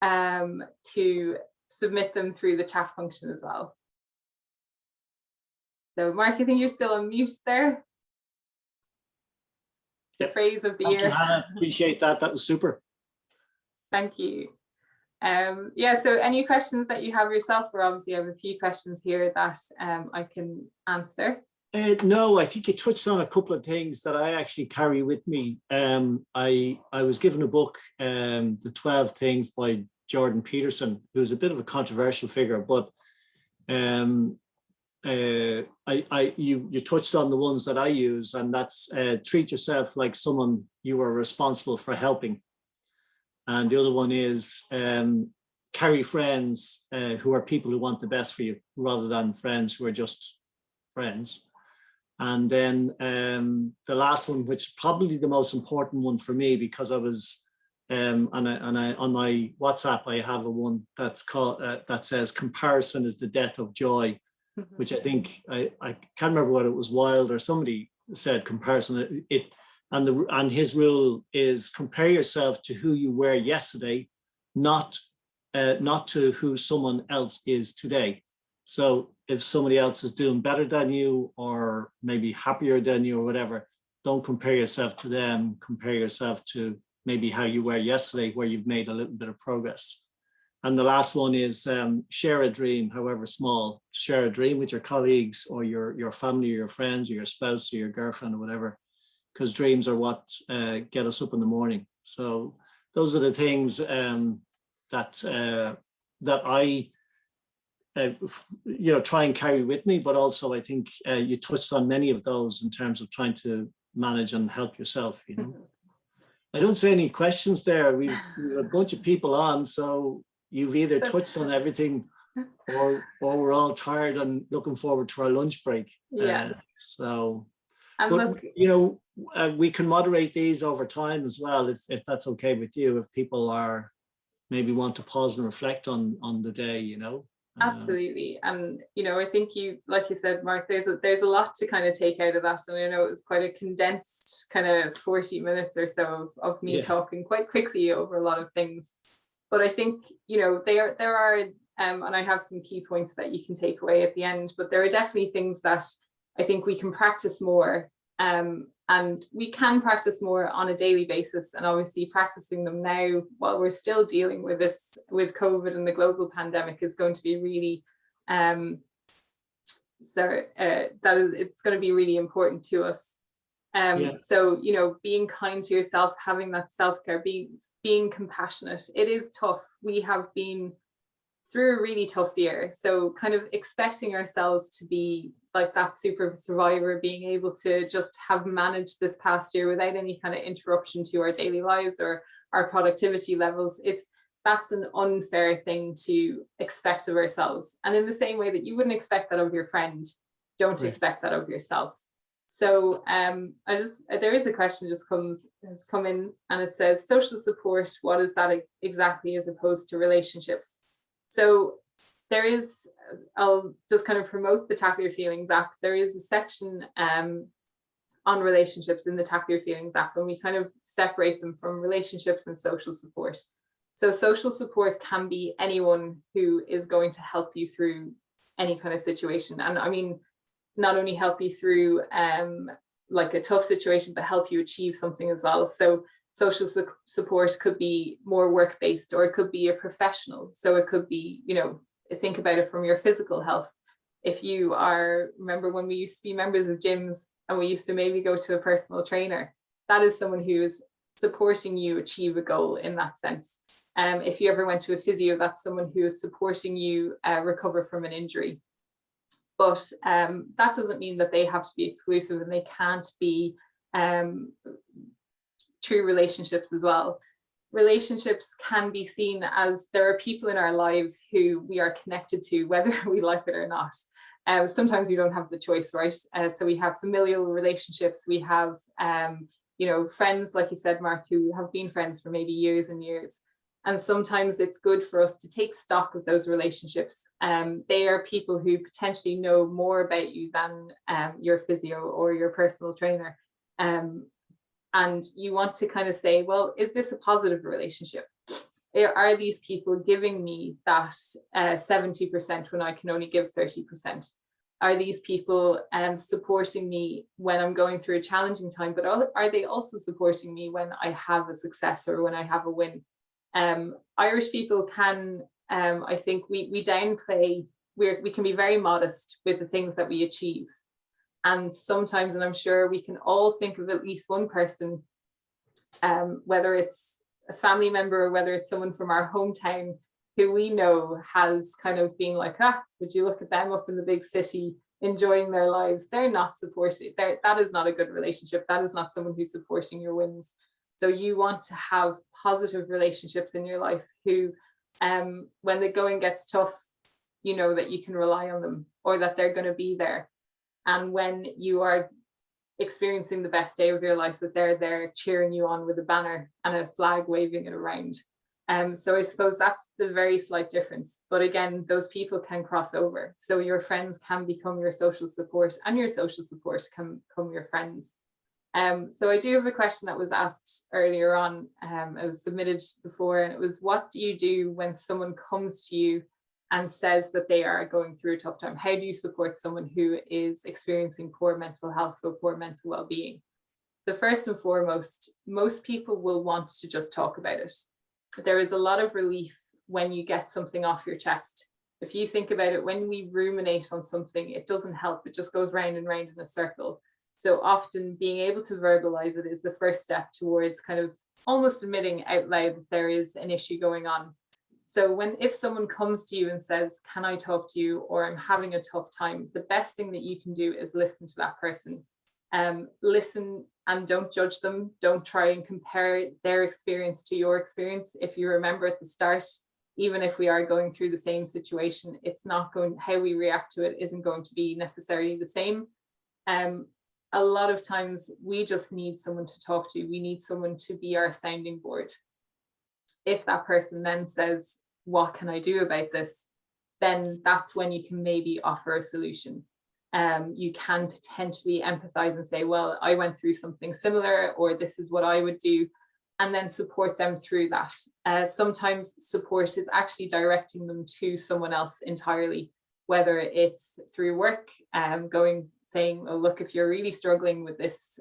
to submit them through the chat function as well. So Mark, I think you're still on mute there. The phrase of the year. Thank you, Hannah. Appreciate that. That was super. Thank you. Yeah, so any questions that you have yourself, or obviously I have a few questions here that I can answer. No, I think you touched on a couple of things that I actually carry with me. I was given a book, The 12 Things by Jordan Peterson, who's a bit of a controversial figure, but you touched on the ones that I use, and that's treat yourself like someone you are responsible for helping. And the other one is carry friends who are people who want the best for you, rather than friends who are just friends. And then the last one, which is probably the most important one for me, because I was on my WhatsApp, I have a one that's called that says comparison is the death of joy, which I think I can't remember whether it was Wilde or somebody said comparison. And his rule is compare yourself to who you were yesterday, not to who someone else is today. So if somebody else is doing better than you, or maybe happier than you, or whatever, don't compare yourself to them. Compare yourself to maybe how you were yesterday, where you've made a little bit of progress. And the last one is share a dream, however small. Share a dream with your colleagues or your family or your friends or your spouse or your girlfriend or whatever, because dreams are what get us up in the morning. So those are the things that I try and carry with me, but also I think you touched on many of those in terms of trying to manage and help yourself. I don't see any questions there. We've a bunch of people on, so you've either touched on everything or we're all tired and looking forward to our lunch break. Yeah. But we can moderate these over time as well, if that's okay with you, if people are maybe want to pause and reflect on the day, Absolutely. And I think like you said, Mark, there's a lot to kind of take out of that. And I know it was quite a condensed kind of 40 minutes or so of me talking quite quickly over a lot of things. But I think there are and I have some key points that you can take away at the end, but there are definitely things that I think we can practice more, and we can practice more on a daily basis. And obviously practicing them now while we're still dealing with COVID and the global pandemic is going to be really it's going to be really important to us. So being kind to yourself, having that self-care, being compassionate. It is tough. We have been through a really tough year, so kind of expecting ourselves to be like that super survivor, being able to just have managed this past year without any kind of interruption to our daily lives or our productivity levels, that's an unfair thing to expect of ourselves. And in the same way that you wouldn't expect that of your friend, don't expect that of yourself. So there is a question has come in, and it says social support, what is that exactly as opposed to relationships? So there is, I'll just kind of promote the Tackle Your Feelings app. There is a section on relationships in the Tackle Your Feelings app, and we kind of separate them from relationships and social support. So social support can be anyone who is going to help you through any kind of situation. And I mean, not only help you through like a tough situation, but help you achieve something as well. So social support could be more work-based, or it could be a professional. So it could be, think about it from your physical health. If you remember when we used to be members of gyms and we used to maybe go to a personal trainer, that is someone who is supporting you achieve a goal in that sense. If you ever went to a physio, that's someone who is supporting you recover from an injury. But that doesn't mean that they have to be exclusive, and they can't be true relationships as well. Relationships can be seen as there are people in our lives who we are connected to, whether we like it or not. Sometimes we don't have the choice, right? So we have familial relationships, we have friends, like you said, Mark, who have been friends for maybe years and years. And sometimes it's good for us to take stock of those relationships. They are people who potentially know more about you than your physio or your personal trainer. And you want to kind of say, well, is this a positive relationship? Are these people giving me that 70% when I can only give 30%? Are these people supporting me when I'm going through a challenging time, but are they also supporting me when I have a success or when I have a win? Irish people can, I think we downplay, we can be very modest with the things that we achieve. And sometimes, and I'm sure we can all think of at least one person, whether it's a family member or whether it's someone from our hometown who we know has kind of been like, would you look at them up in the big city enjoying their lives? They're not supported. That is not a good relationship. That is not someone who's supporting your wins. So you want to have positive relationships in your life who, when the going gets tough, you know that you can rely on them, or that they're going to be there. And when you are experiencing the best day of your life, that they're there cheering you on with a banner and a flag waving it around. So I suppose that's the very slight difference. But again, those people can cross over. So your friends can become your social support, and your social support can become your friends. So I do have a question that was asked earlier on. It was submitted before, and it was, what do you do when someone comes to you and says that they are going through a tough time? How do you support someone who is experiencing poor mental health or poor mental well-being? The first and foremost, most people will want to just talk about it. There is a lot of relief when you get something off your chest. If you think about it, when we ruminate on something, it doesn't help. It just goes round and round in a circle. So often being able to verbalize it is the first step towards kind of almost admitting out loud that there is an issue going on. So if someone comes to you and says, can I talk to you, or I'm having a tough time, the best thing that you can do is listen to that person. Listen and don't judge them. Don't try and compare their experience to your experience. If you remember at the start, even if we are going through the same situation, it's not going, how we react to it isn't going to be necessarily the same. A lot of times we just need someone to talk to. We need someone to be our sounding board. If that person then says, what can I do about this? Then that's when you can maybe offer a solution. You can potentially empathize and say, well, I went through something similar, or this is what I would do, and then support them through that. Sometimes support is actually directing them to someone else entirely, whether it's through work, saying, oh, look, if you're really struggling with this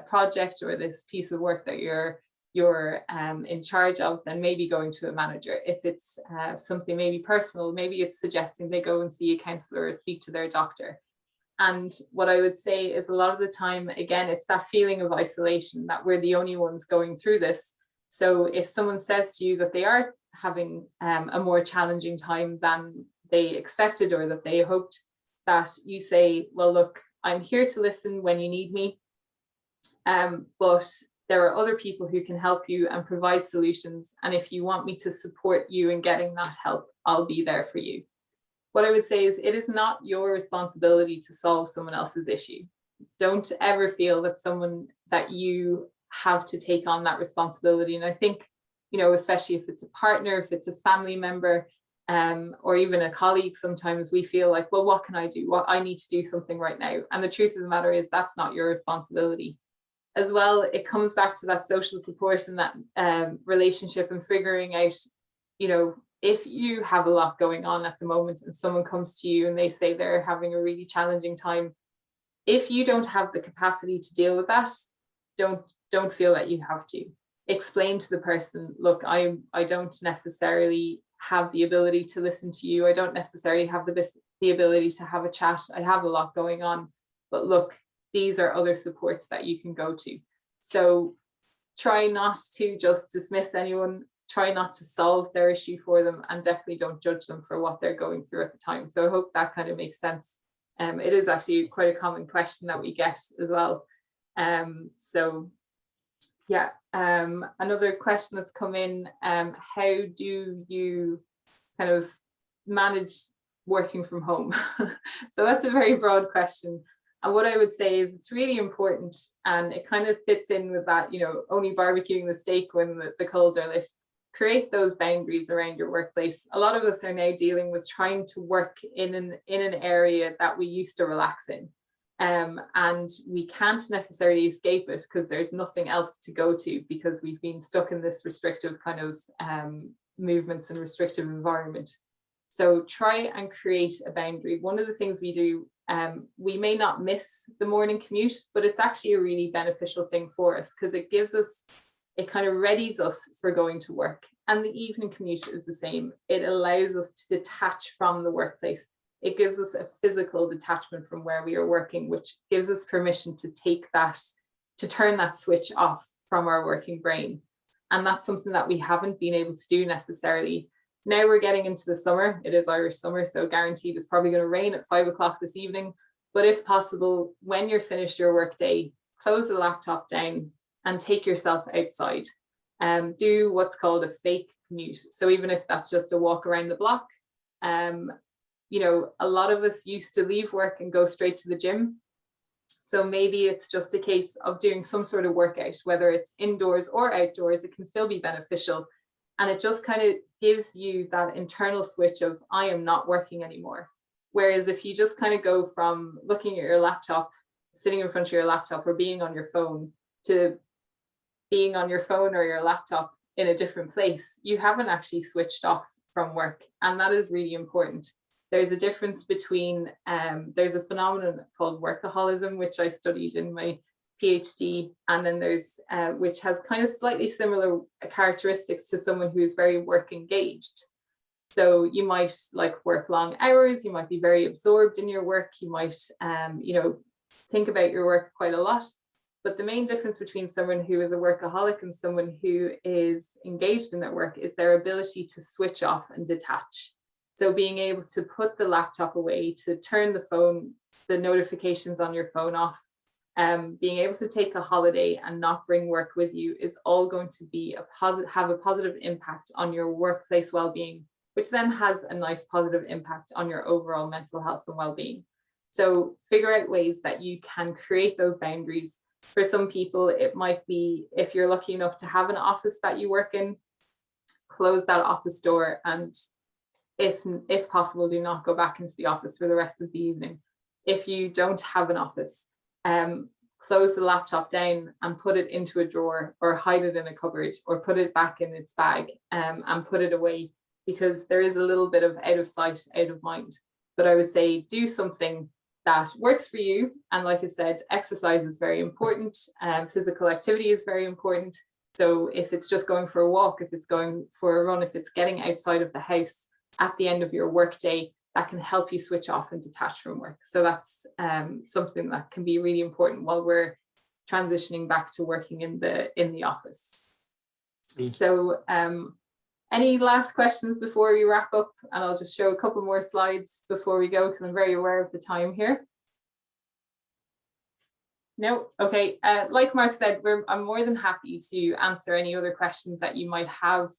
project or this piece of work that you're in charge of, then maybe going to a manager. If it's something maybe personal, maybe it's suggesting they go and see a counsellor or speak to their doctor. And what I would say is a lot of the time, again, it's that feeling of isolation, that we're the only ones going through this. So if someone says to you that they are having a more challenging time than they expected or that they hoped, that you say, well, look, I'm here to listen when you need me, but there are other people who can help you and provide solutions. And if you want me to support you in getting that help, I'll be there for you. What I would say is, it is not your responsibility to solve someone else's issue. Don't ever feel that you have to take on that responsibility. And I think, especially if it's a partner, if it's a family member, or even a colleague, sometimes we feel like, well, what can I do? Well, I need to do something right now. And the truth of the matter is, that's not your responsibility. As well, it comes back to that social support and that relationship, and figuring out, if you have a lot going on at the moment and someone comes to you and they say they're having a really challenging time, if you don't have the capacity to deal with that, don't feel that you have to. Explain to the person, look, I don't necessarily have the ability to listen to you. I don't necessarily have the ability to have a chat. I have a lot going on, but look, these are other supports that you can go to. So try not to just dismiss anyone, try not to solve their issue for them, and definitely don't judge them for what they're going through at the time. So I hope that kind of makes sense. It is actually quite a common question that we get as well. So yeah, another question that's come in, how do you kind of manage working from home? So that's a very broad question. And what I would say is, it's really important, and it kind of fits in with that, only barbecuing the steak when the coals are lit. Create those boundaries around your workplace. A lot of us are now dealing with trying to work in an area that we used to relax in. And we can't necessarily escape it, because there's nothing else to go to, because we've been stuck in this restrictive kind of movements and restrictive environment. So try and create a boundary. One of the things we do, we may not miss the morning commute, but it's actually a really beneficial thing for us, because it kind of readies us for going to work. And the evening commute is the same. It allows us to detach from the workplace. It gives us a physical detachment from where we are working, which gives us permission to turn that switch off from our working brain. And that's something that we haven't been able to do necessarily. Now we're getting into the summer. It is Irish summer, so guaranteed it's probably going to rain at 5 o'clock this evening. But if possible, when you're finished your work day, close the laptop down and take yourself outside. Do what's called a fake commute. So even if that's just a walk around the block, a lot of us used to leave work and go straight to the gym. So maybe it's just a case of doing some sort of workout, whether it's indoors or outdoors. It can still be beneficial. And it just kind of gives you that internal switch of, I am not working anymore. Whereas if you just kind of go from looking at your laptop, sitting in front of your laptop, or being on your phone, to being on your phone or your laptop in a different place, you haven't actually switched off from work. And that is really important. There's a difference between, there's a phenomenon called workaholism, which I studied in my PhD, and then there's, which has kind of slightly similar characteristics to someone who is very work engaged. So you might like work long hours, you might be very absorbed in your work, you might, you know, think about your work quite a lot. But the main difference between someone who is a workaholic and someone who is engaged in their work is their ability to switch off and detach. So being able to put the laptop away, to turn the phone, the notifications on your phone off, being able to take a holiday and not bring work with you is all going to be have a positive impact on your workplace well-being, which then has a nice positive impact on your overall mental health and well-being. So figure out ways that you can create those boundaries. For some people, it might be, if you're lucky enough to have an office that you work in, close that office door, and if possible, do not go back into the office for the rest of the evening. If you don't have an office, close the laptop down and put it into a drawer, or hide it in a cupboard, or put it back in its bag, and put it away, because there is a little bit of out of sight, out of mind. But I would say do something that works for you. And like I said, exercise is very important. Physical activity is very important. So if it's just going for a walk, if it's going for a run, if it's getting outside of the house at the end of your work day, that can help you switch off and detach from work. So that's something that can be really important while we're transitioning back to working in the office. So any last questions before we wrap up? And I'll just show a couple more slides before we go, because I'm very aware of the time here. No? Okay. Like Mark said, I'm more than happy to answer any other questions that you might have.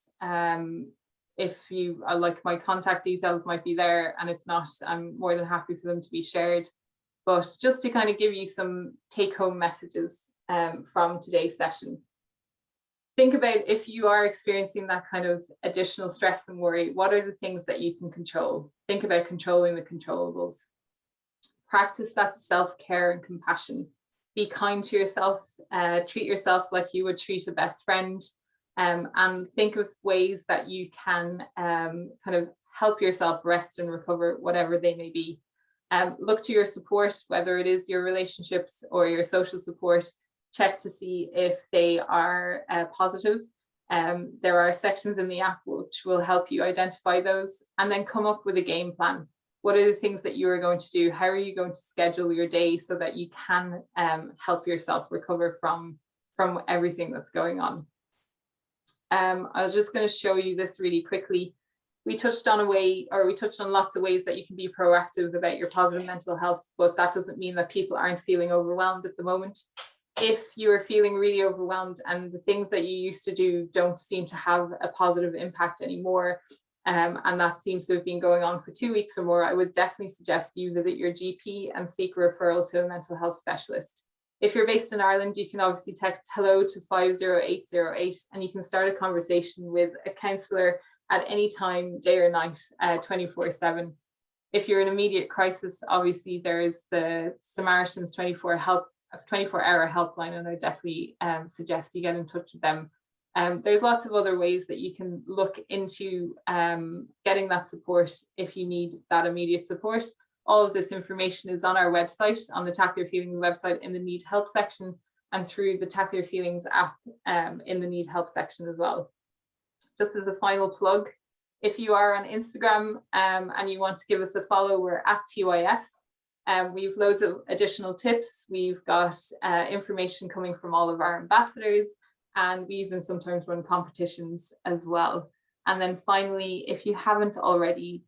If you like, my contact details might be there, and if not, I'm more than happy for them to be shared. But just to kind of give you some take-home messages from today's session. Think about, if you are experiencing that kind of additional stress and worry, what are the things that you can control? Think about controlling the controllables. Practice that self-care and compassion. Be kind to yourself, treat yourself like you would treat a best friend, and think of ways that you can kind of help yourself rest and recover, whatever they may be. Look to your support, whether it is your relationships or your social support. Check to see if they are positive. There are sections in the app which will help you identify those, and then come up with a game plan. What are the things that you are going to do? How are you going to schedule your day so that you can help yourself recover from everything that's going on? I was just going to show you this really quickly. We touched on lots of ways that you can be proactive about your positive mental health, but that doesn't mean that people aren't feeling overwhelmed at the moment. If you are feeling really overwhelmed and the things that you used to do don't seem to have a positive impact anymore, and that seems to have been going on for 2 weeks or more, I would definitely suggest you visit your GP and seek a referral to a mental health specialist. If you're based in Ireland, you can obviously text hello to 50808, and you can start a conversation with a counsellor at any time, day or night, 24/7. If you're in immediate crisis, obviously there is the Samaritans 24-hour helpline, and I definitely suggest you get in touch with them. There's lots of other ways that you can look into getting that support if you need that immediate support. All of this information is on our website, on the Tackle Your Feelings website, in the Need Help section, and through the Tackle Your Feelings app in the Need Help section as well. Just as a final plug, if you are on Instagram and you want to give us a follow, we're at TYF. We've loads of additional tips. We've got information coming from all of our ambassadors, and we even sometimes run competitions as well. And then finally, if you haven't already,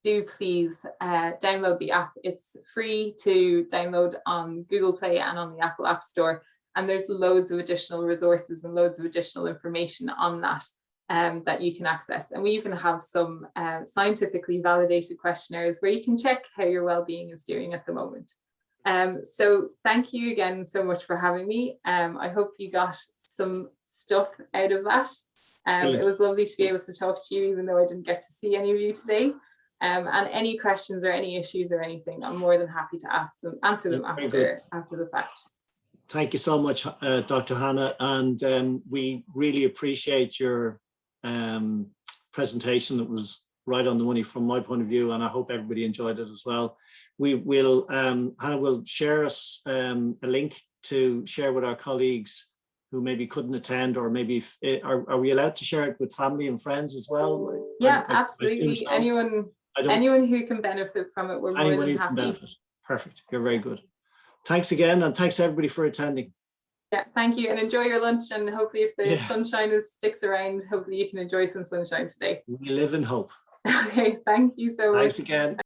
do please download the app. It's free to download on Google Play and on the Apple App Store. And there's loads of additional resources and loads of additional information on that that you can access. And we even have some scientifically validated questionnaires where you can check how your well-being is doing at the moment. So thank you again so much for having me. I hope you got some stuff out of that. It was lovely to be able to talk to you, even though I didn't get to see any of you today. And any questions or any issues or anything, I'm more than happy to answer them after the fact. Thank you so much, Dr. Hannah, and we really appreciate your presentation. That was right on the money from my point of view, and I hope everybody enjoyed it as well. Hannah will share us a link to share with our colleagues who maybe couldn't attend, or maybe are we allowed to share it with family and friends as well? Yeah, I assume absolutely. so. Anyone who can benefit from it, we're more Anyone than who can happy. benefit. Perfect. You're very good. Thanks again, and thanks everybody for attending. Yeah, thank you, and enjoy your lunch. And hopefully, if the Yeah. sunshine sticks around, hopefully you can enjoy some sunshine today. We live in hope. Okay, thank you so much. Thanks again.